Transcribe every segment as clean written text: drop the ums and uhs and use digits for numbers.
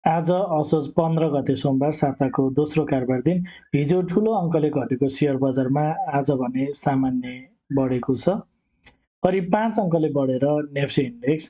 आज असोज 15 गते सोमबार साताको दोस्रो कारोबार दिन हिजो ठूलो अङ्कले घटेको सेयर बजारमा आज भने सामान्य बढेको छ। करिब 5 अङ्कले बढेर नेप्से इन्डेक्स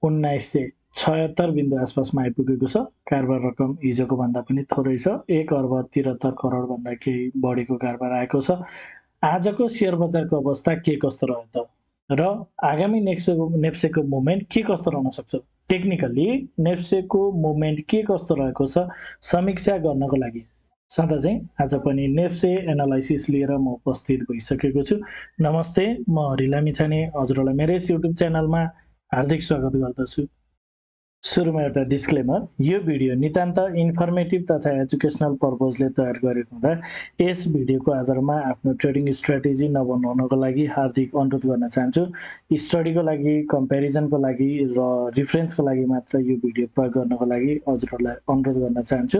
1976 बिन्दु आसपासमा आइपुगेको छ। कारोबार रकम हिजोको भन्दा पनि थोरै छ, 1 अर्ब 73 करोड भन्दा केही बढेको कारोबार आएको छ। आजको सेयर बजारको अवस्था के कस्तो रह्यो त र आगामी नेप्सेको मुभमेन्ट के कस्तो रहन सक्छ, टेक्निकली नेप्सेको मुभमेन्ट के कस्तो रहेको छ समीक्षा गर्नको लागि सदा चाहिँ आज पनि नेप्से एनालाइसिस लिएर म उपस्थित भइसकेको छु। नमस्ते, म लामिछाने हजुरलाई मेरो यस युट्युब च्यानलमा हार्दिक स्वागत गर्दछु। सुरुमा एउटा डिस्क्लेमर, यो भिडियो नितान्त इन्फर्मेटिभ तथा एजुकेसनल पर्पजले तयार गरेको हुँदा यस भिडियोको आधारमा आफ्नो ट्रेडिङ स्ट्र्याटेजी नबनाउनको लागि हार्दिक अनुरोध गर्न चाहन्छु। स्टडीको लागि, कम्पेरिजनको लागि र रिफरेन्सको लागि मात्र यो भिडियो प्रयोग गर्नको लागि हजुरहरूलाई अनुरोध गर्न चाहन्छु।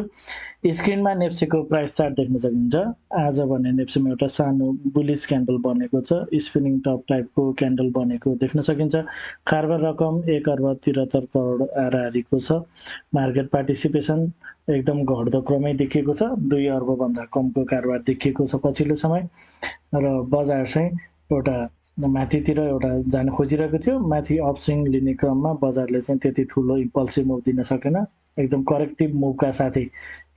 स्क्रिनमा नेप्सेको प्राइस चार्ट देख्न सकिन्छ। आज भने नेप्सेमा एउटा सानो बुलिस क्यान्डल बनेको छ, स्पिनिङ टप टाइपको क्यान्डल बनेको देख्न सकिन्छ। कारोबार रकम 1 अर्ब 73 करोड हाराहारीको छ। मार्केट पार्टिसिपेसन एकदम घट्दो क्रमै देखिएको छ, 2 अर्बभन्दा कमको कारोबार देखिएको छ पछिल्लो समय र बजार चाहिँ एउटा माथितिर एउटा जान खोजिरहेको थियो। माथि अपस्विङ लिने क्रममा बजारले चाहिँ त्यति ठुलो इम्पल्सिभ मुभ दिन सकेन। एकदम करेक्टिभ मुभका साथै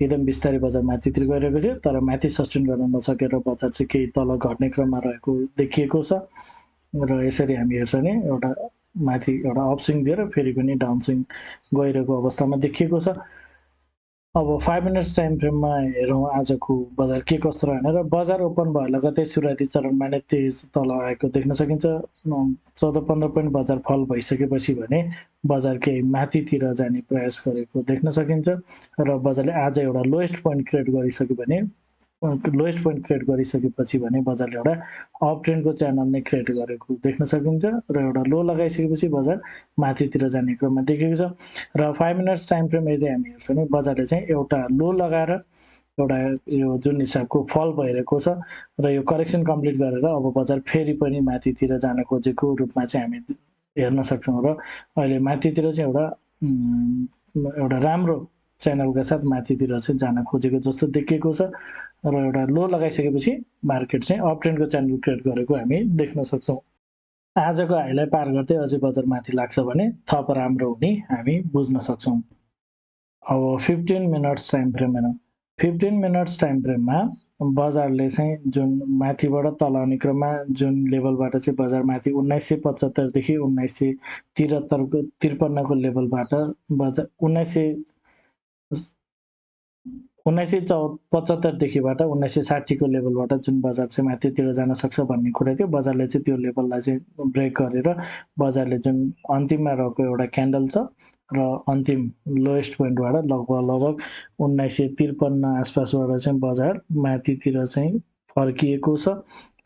एकदम बिस्तारै बजार माथितिर गइरहेको थियो, तर माथि सस्टेन गर्न नसकेर बजार चाहिँ केही तल घट्ने क्रममा रहेको देखिएको छ र यसरी हामी हेर्छौँ भने एउटा माथि एउटा अपस्विङ दिएर फेरि पनि डाउनस्विङ गइरहेको अवस्थामा देखिएको छ। अब 5 मिनट्स टाइम फ्रेममा हेरौँ आजको बजार के कस्तो रह्यो भनेर। बजार ओपन भयो लगतै सुरुवाती चरणमा नै तेज तल आएको देख्न सकिन्छ। 14-15 पोइन्ट बजार फल भइसकेपछि भने बजार केही माथितिर जाने प्रयास गरेको देख्न सकिन्छ र बजारले आज एउटा लोएस्ट पोइन्ट क्रिएट गरिसक्यो भने लोएस्ट पोइन्ट क्रिएट गरिसकेपछि भने बजारले एउटा अप ट्रेन्डको च्यानल नै क्रिएट गरेको देख्न सकिन्छ र एउटा लो लगाइसकेपछि बजार माथितिर जाने क्रममा देखेको छ। र 5 मिनट्स टाइम फ्रेम यदि हामी हेर्छौँ भने बजारले चाहिँ एउटा लो लगाएर एउटा यो जुन हिसाबको फल भइरहेको छ र यो करेक्सन कम्प्लिट गरेर अब बजार फेरि पनि माथितिर जान खोजेको रूपमा चाहिँ हामी हेर्न सक्छौँ र अहिले माथितिर चाहिँ एउटा राम्रो च्यानलका साथ माथितिर चाहिँ जान खोजेको जस्तो देखिएको छ र एउटा लो लगाइसकेपछि मार्केट चाहिँ अप ट्रेन्डको च्यानल क्रिएट गरेको हामी देख्न सक्छौँ। आजको हाईलाई पार गर्दै अझै बजार माथि लाग्छ भने थप राम्रो हुने हामी बुझ्न सक्छौँ। अब 15 मिनट्स टाइम फ्रेम हेरौँ। 15 मिनट्स टाइम फ्रेममा बजारले चाहिँ जुन माथिबाट तल आउने क्रममा जुन लेभलबाट चाहिँ बजार माथि 1975 देखि 1973 को लेभलबाट बजार 1975 देखिबाट 1960 को लेभलबाट जुन बजार चाहिँ माथितिर जान सक्छ भन्ने कुरा थियो। बजारले चाहिँ त्यो लेभललाई चाहिँ ब्रेक गरेर बजारले जुन अन्तिममा रहेको एउटा क्यान्डल छ र अन्तिम लोएस्ट पोइन्टबाट लगभग 1953 आसपासबाट चाहिँ बजार माथितिर चाहिँ फर्किएको छ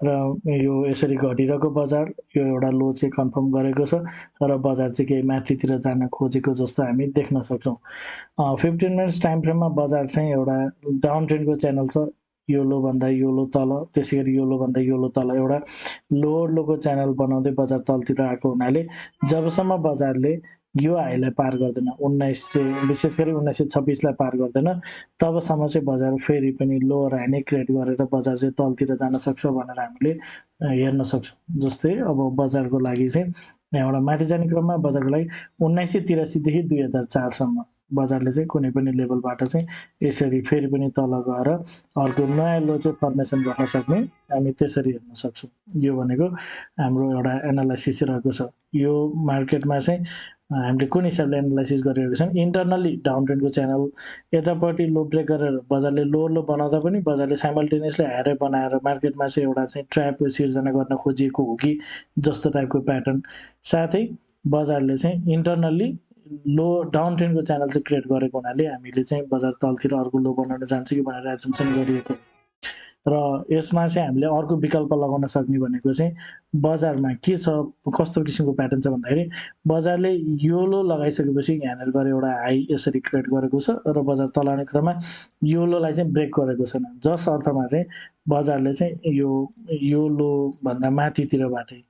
र यो यसरी घटिरहेको बजार यो एउटा लो चाहिँ कन्फर्म गरेको छ र बजार चाहिँ केही माथितिर जान खोजेको जस्तो हामी देख्न सक्छौँ। 15 मिनट्स टाइम फ्रेममा बजार चाहिँ एउटा डाउन ट्रेन्डको च्यानल छ, यो लो भन्दा यो लो तल, त्यसै गरी यो लो भन्दा यो लो तल एउटा लोवर लोको च्यानल बनाउँदै बजार तलतिर आएको हुनाले जबसम्म बजारले यो हाईलाई पार गर्दैन, विशेष गरी 1926लाई पार गर्दैन, तबसम्म चाहिँ बजार फेरि पनि लोवर हाई नै क्रिएट गरेर बजार चाहिँ तलतिर जान सक्छ भनेर हामीले हेर्न सक्छौँ। जस्तै अब बजारको लागि चाहिँ यहाँबाट माथि जाने क्रममा बजारको लागि 1983 देखि 2004 सम्म बजारले चाहिँ कुनै पनि लेभलबाट चाहिँ यसरी फेरि पनि तल गएर अर्को नयाँ लो चाहिँ फर्मेसन गर्न सक्ने हामी त्यसरी हेर्न सक्छौँ। यो भनेको हाम्रो एउटा एनालाइसिस रहेको छ। यो मार्केटमा चाहिँ हामीले कुन हिसाबले एनालाइसिस गरिरहेको छौँ, इन्टरनली डाउन ट्रेन्डको च्यानल यतापट्टि लो ब्रेक गरेर बजारले लो बनाउँदा पनि बजारले साइमल्टेनियसली हायर बनाएर मार्केटमा चाहिँ एउटा चाहिँ ट्र्याप सिर्जना गर्न खोजिएको हो कि जस्तो टाइपको प्याटर्न, साथै बजारले चाहिँ इन्टरनल्ली लो डाउन ट्रेन्डको च्यानल चाहिँ क्रिएट गरेको हुनाले हामीले चाहिँ बजार तलतिर अर्को लो बनाउन जान्छ कि भनेर एजम्सन गरिएको र यसमा चाहिँ हामीले अर्को विकल्प लगाउन सक्ने भनेको चाहिँ बजारमा के छ, कस्तो किसिमको प्याटर्न छ भन्दाखेरि बजारले यो लो लगाइसकेपछि यहाँनिर गएर एउटा हाई यसरी क्रिएट गरेको छ र बजार तल आउने क्रममा यो लोलाई चाहिँ ब्रेक गरेको छैन, जस अर्थमा चाहिँ बजारले चाहिँ यो लो भन्दा माथितिरबाटै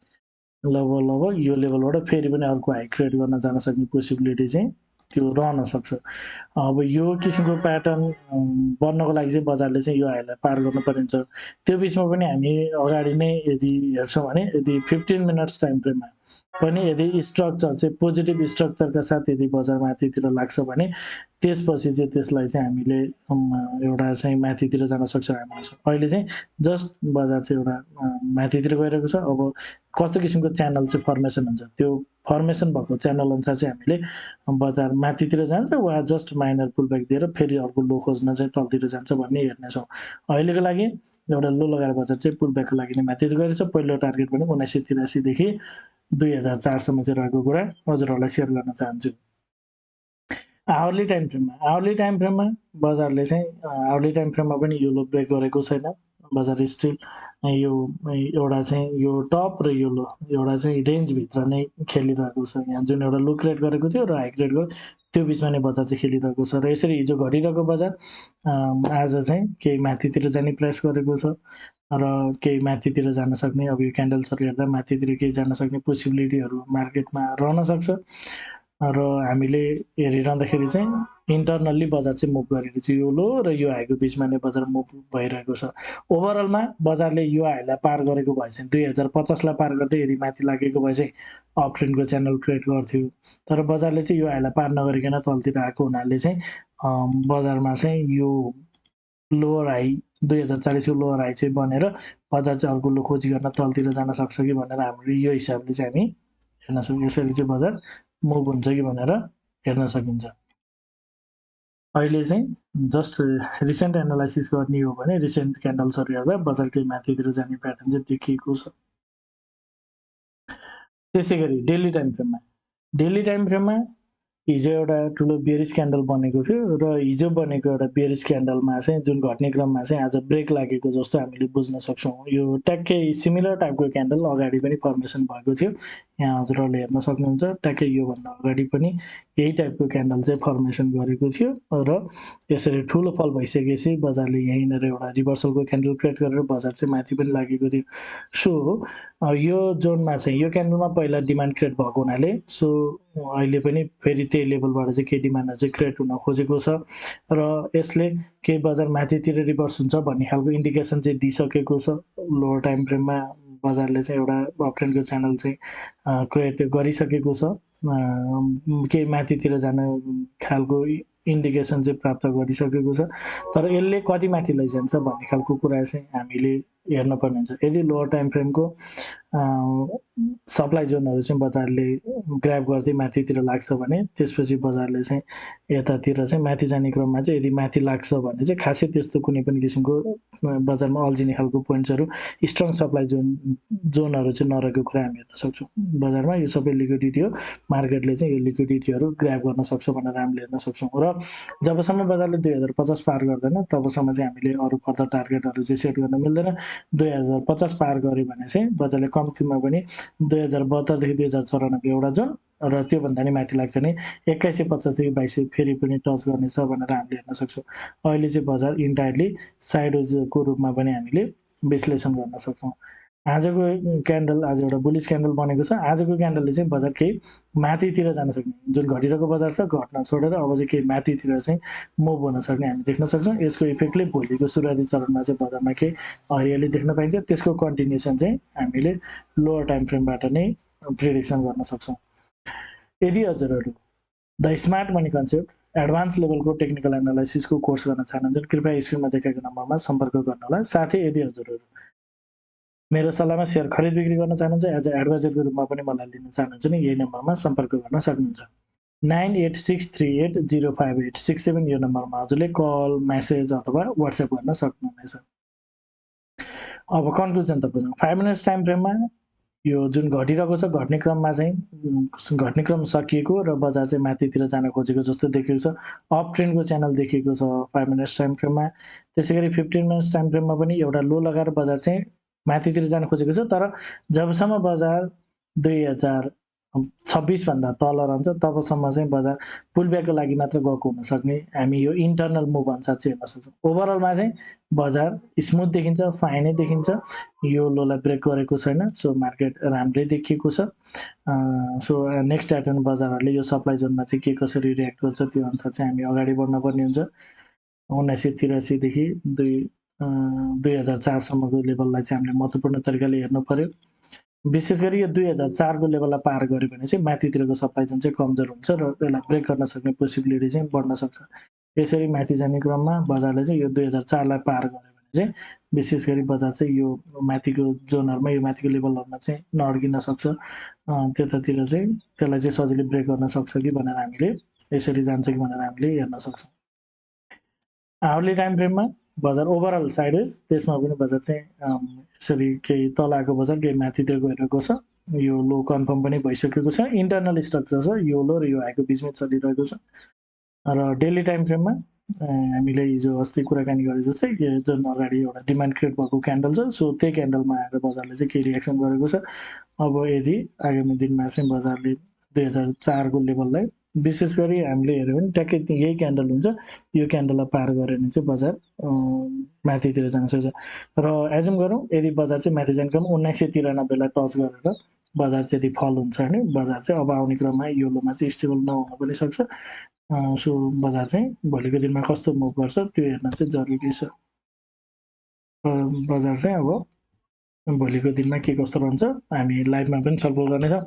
लगभग यो लेभलबाट फेरि पनि अर्को हाई क्रिएट गर्न जान सक्ने पोसिबिलिटी चाहिँ त्यो रहन सक्छ। अब यो किसिमको प्याटर्न बन्नको लागि चाहिँ बजारले चाहिँ यो हाईलाई पार गर्नुपर्ने हुन्छ। त्यो बिचमा पनि हामी अगाडि नै यदि हेर्छौँ भने यदि 15 मिनट्स टाइम फ्रेममा पनि यदि स्ट्रक्चर चाहिँ पोजिटिभ स्ट्रक्चरका साथ यदि बजार माथितिर लाग्छ भने त्यसपछि चाहिँ त्यसलाई चाहिँ हामीले एउटा चाहिँ माथितिर जान सक्छौँ हामीलाई। अहिले चाहिँ जस्ट बजार चाहिँ एउटा माथितिर गइरहेको छ। अब कस्तो किसिमको च्यानल चाहिँ फर्मेसन हुन्छ त्यो फर्मेसन भएको च्यानल अनुसार चाहिँ हामीले बजार माथितिर जान्छ वा जस्ट माइनर पुलब्याक दिएर फेरि अर्को लो खोज्न चाहिँ तलतिर जान्छ भन्ने हेर्नेछौँ। अहिलेको लागि एउटा लो लगाएर बजार चाहिँ पुलब्याकको लागि नै माथितिर गइरहेछ। पहिलो टार्गेट पनि 1983 देखि 2004 सम्म चाहिँ रहेको कुरा हजुरहरूलाई सेयर गर्न चाहन्छु। आवरली टाइम फ्रेममा बजारले चाहिँ आवरली टाइम फ्रेममा पनि यो लो ब्रेक गरेको छैन। बजार स्टिल यो एउटा चाहिँ यो टप र यो लो एउटा चाहिँ रेन्जभित्र नै खेलिरहेको छ। यहाँ जुन एउटा लो क्रिएट गरेको थियो र हाई क्रिएट गर्यो त्यो बिचमा नै बजार चाहिँ खेलिरहेको छ। र यसरी हिजो घटिरहेको बजार आज चाहिँ केही माथितिर जाने प्रयास गरेको छ र केही माथितिर जान सक्ने अब यो क्यान्डल्सहरू हेर्दा माथितिर केही जान सक्ने पोसिबिलिटीहरू मार्केटमा रहन सक्छ। र हामीले हेरिरहँदाखेरि चाहिँ इन्टरनल्ली बजार चाहिँ मुभ गरेको छ। यो लो र यो हाईको बिचमा नै बजार मुभ भइरहेको छ। ओभरअलमा बजारले यो हाईलाई पार गरेको भए चाहिँ 2050 लाई पार गर्दै यदि माथि लागेको भए चाहिँ अप ट्रेन्डको च्यानल क्रिएट गर्थ्यो। तर बजारले चाहिँ यो हाईलाई पार नगरिकन तलतिर आएको हुनाले चाहिँ बजारमा चाहिँ यो लोवर हाई 2040 को लोवर हाई चाहिँ बनेर बजार चाहिँ अर्को लो खोजी गर्न तलतिर जान सक्छ कि भनेर हामीले यो हिसाबले चाहिँ हामी हेर्न सक्छौँ। यसरी चाहिँ बजार मुभ हुन्छ कि भनेर हेर्न सकिन्छ। अहिले चाहिँ जस्ट रिसेन्ट एनालाइसिस गर्ने हो भने रिसेन्ट क्यान्डल्सहरू हेर्दा बजार केही माथितिर जाने प्याटर्न चाहिँ देखिएको छ। त्यसै गरी डेली टाइम फ्रेममा हिजो एउटा ठुलो बेरिस क्यान्डल बनेको थियो र हिजो बनेको एउटा बेरिस क्यान्डलमा चाहिँ जुन घट्ने क्रममा चाहिँ आज ब्रेक लागेको जस्तो हामीले बुझ्न सक्छौँ। यो ट्याक्कै सिमिलर टाइपको क्यान्डल अगाडि पनि फर्मेसन भएको थियो। यहाँ हजुरहरूले हेर्न सक्नुहुन्छ ट्याक्कै योभन्दा अगाडि पनि यही टाइपको क्यान्डल चाहिँ फर्मेसन गरेको थियो र यसरी ठुलो फल भइसकेपछि बजारले यहीँनिर एउटा रिभर्सलको क्यान्डल क्रिएट गरेर बजार चाहिँ माथि पनि लागेको थियो। सो यो जोनमा चाहिँ यो क्यान्डलमा पहिला डिमान्ड क्रिएट भएको हुनाले सो अहिले पनि फेरि त्यही लेभलबाट चाहिँ केही डिमान्डहरू चाहिँ क्रिएट हुन खोजेको छ र यसले केही बजार माथितिर रिभर्स हुन्छ भन्ने खालको इन्डिकेसन चाहिँ दिइसकेको छ। लोवर टाइम फ्रेममा बजारले चाहिँ एउटा अप ट्रेन्डको च्यानल चाहिँ क्रिएट गरिसकेको छ। केही माथितिर जाने खालको इन्डिकेसन चाहिँ प्राप्त गरिसकेको छ। तर यसले कति माथि लैजान्छ भन्ने खालको कुरा चाहिँ हामीले हेर्नुपर्ने हुन्छ। यदि लोवर टाइम फ्रेमको सप्लाई जोनहरू चाहिँ बजारले ग्राब गर्दै माथितिर लाग्छ भने त्यसपछि बजारले चाहिँ यतातिर चाहिँ माथि जाने क्रममा चाहिँ यदि माथि लाग्छ भने चाहिँ खासै त्यस्तो कुनै पनि किसिमको बजारमा अल्झिने खालको पोइन्ट्सहरू स्ट्रङ सप्लाई जोनहरू चाहिँ नरहेको कुरा हामी हेर्न सक्छौँ। बजारमा यो सबै लिक्विडिटी हो। मार्केटले चाहिँ यो लिक्विडिटीहरू ग्राब गर्न सक्छ भनेर हामीले हेर्न सक्छौँ र जबसम्म बजारले 2050 पार गर्दैन तबसम्म चाहिँ हामीले अरू फर्दर टार्गेटहरू चाहिँ सेट गर्न मिल्दैन। 2050 पार गऱ्यो भने चाहिँ बजारले कम्तीमा पनि 2072 देखि 2094 एउटा जोन र त्योभन्दा नि माथि लाग्छ भने 2150 देखि 2200 फेरि पनि टच गर्नेछ भनेर हामीले हेर्न सक्छौँ। अहिले चाहिँ बजार इन्टायरली साइडवेजको रूपमा पनि हामीले विश्लेषण गर्न सक्छौँ। आजको क्यान्डल आज एउटा बुलिस क्यान्डल बनेको छ। आजको क्यान्डलले चाहिँ बजार केही माथितिर जान सक्ने जुन घटिरहेको बजार छ घट्न छोडेर अब चाहिँ केही माथितिर चाहिँ मुभ हुन सक्ने हामी देख्न सक्छौँ। यसको इफेक्टले भोलिको सुरुवाती चरणमा चाहिँ बजारमा केही हरियाली देख्न पाइन्छ। त्यसको कन्टिन्युसन चाहिँ हामीले लोवर टाइम फ्रेमबाट नै प्रिडिक्सन गर्न सक्छौँ। यदि हजुरहरू the smart money concept advance लेभलको टेक्निकल एनालाइसिसको कोर्स गर्न चाहनुहुन्छ कृपया स्क्रिनमा देखाएको नम्बरमा सम्पर्क गर्नुहोला। साथै यदि हजुरहरू मेरो सल्लाहमा सेयर खरिद बिक्री गर्न चाहनुहुन्छ एज अ एडभाइजरको रूपमा पनि मलाई लिन चाहनुहुन्छ भने यही नम्बरमा सम्पर्क गर्न सक्नुहुन्छ। 9863805867 यो नम्बरमा हजुरले कल मेसेज अथवा व्हाट्सएप गर्न सक्नुहुनेछ। अब कन्क्लुजन त बुझौँ। 5 मिनट्स टाइम फ्रेममा यो जुन घटिरहेको छ घट्ने क्रममा चाहिँ घट्ने क्रम सकिएको र बजार चाहिँ माथितिर जान खोजेको जस्तो देखिएको छ। अप ट्रेन्डको च्यानल देखिएको छ 5 मिनट्स टाइम फ्रेममा। त्यसै गरी 15 मिनट्स टाइम फ्रेममा पनि एउटा लो लगाएर बजार चाहिँ माथितिर जान खोजेको छ। तर जबसम्म बजार 2000 26 भन्दा तल रहन्छ तबसम्म चाहिँ बजार पुलब्याकको लागि मात्र गएको हुन सक्ने हामी यो इन्टरनल मुभ अनुसार चाहिँ हेर्न सक्छौँ। ओभरअलमा चाहिँ बजार स्मुथ देखिन्छ, फाइनै देखिन्छ, यो लोलाई ब्रेक गरेको छैन, सो मार्केट राम्रै देखिएको छ। सो नेक्स्ट एटर्न बजारहरूले यो सप्लाई जोनमा चाहिँ के कसरी रियाक्ट गर्छ त्यो अनुसार चाहिँ हामी अगाडि बढ्न पर्ने हुन्छ। 1983 देखि 2004सम्मको लेभललाई चाहिँ हामीले महत्त्वपूर्ण तरिकाले हेर्नु पर्यो। विशेष गरी यो 2004 को लेभललाई पार गऱ्यो भने चाहिँ माथितिरको सप्लाई जोन चाहिँ कमजोर हुन्छ र यसलाई ब्रेक गर्न सक्ने पोसिबिलिटी चाहिँ बढ्न सक्छ। यसरी माथि जाने क्रममा बजारले चाहिँ यो 2004 लाई पार गर्यो भने चाहिँ विशेष गरी बजार चाहिँ यो माथिको जोनहरुमा यो माथिको लेभलहरुमा चाहिँ नअड्किन सक्छ। त्यतातिर चाहिँ त्यसलाई चाहिँ सजिलै ब्रेक गर्न सक्छ कि भनेर हामीले यसरी जान्छ कि भनेर हामीले हेर्न सक्छौँ। आवरली टाइम फ्रेममा बजार ओभरअल साइडवेज, त्यसमा पनि बजार चाहिँ यसरी केही तल आएको बजार केही माथितिर गइरहेको छ। यो लो कन्फर्म पनि भइसकेको छ। इन्टरनल स्ट्रक्चर छ, यो लो र यो हाईको बिचमै चलिरहेको छ। र डेली टाइम फ्रेममा हामीले हिजो अस्ति कुराकानी गरे जस्तै जुन अगाडि एउटा डिमान्ड क्रिएट भएको क्यान्डल छ, सो त्यही क्यान्डलमा आएर बजारले चाहिँ केही रिएक्सन गरेको छ। अब यदि आगामी दिनमा चाहिँ बजारले 2004 को लेभललाई विशेष गरी हामीले हेऱ्यो भने ट्याक्कै यही क्यान्डल हुन्छ, यो क्यान्डललाई पार गऱ्यो भने चाहिँ बजार माथितिर जान सक्छ। र एजुम गरौँ यदि बजार चाहिँ माथि जाने क्रम 1993 लाई टच गरेर बजार चाहिँ यदि फल हुन्छ भने बजार चाहिँ अब आउने क्रममा यो लोमा चाहिँ स्टेबल नहुन पनि सक्छ। सो बजार चाहिँ भोलिको दिनमा कस्तो मुभ गर्छ त्यो हेर्न चाहिँ जरुरी छ। बजार चाहिँ अब भोलिको दिनमा के कस्तो रहन्छ हामी लाइभमा पनि छलफल गर्नेछौँ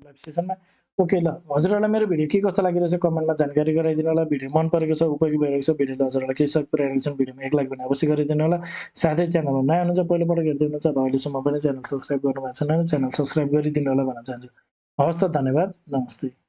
लाइभ सेसनमा। ओके ल, हजुरहरूलाई मेरो भिडियो के कस्तो लागिरहेछ कमेन्टमा जानकारी गराइदिनु होला। भिडियो मन परेको छ, उपयोगी भइरहेको छ, भिडियोले हजुरहरूलाई केही सहयोग पुर्याइरहेको छ भिडियोमा एक लाइक भने अवश्य गरिदिनु होला। साथै च्यानलमा नयाँ हुनुहुन्छ पहिलोपटक हेर्दै हुनुहुन्छ र अहिलेसम्म पनि च्यानल सब्स्क्राइब गर्नुभएको छैन भने च्यानल सब्स्क्राइब गरिदिनु होला भन्न चाहन्छु। हवस् त, धन्यवाद, नमस्ते।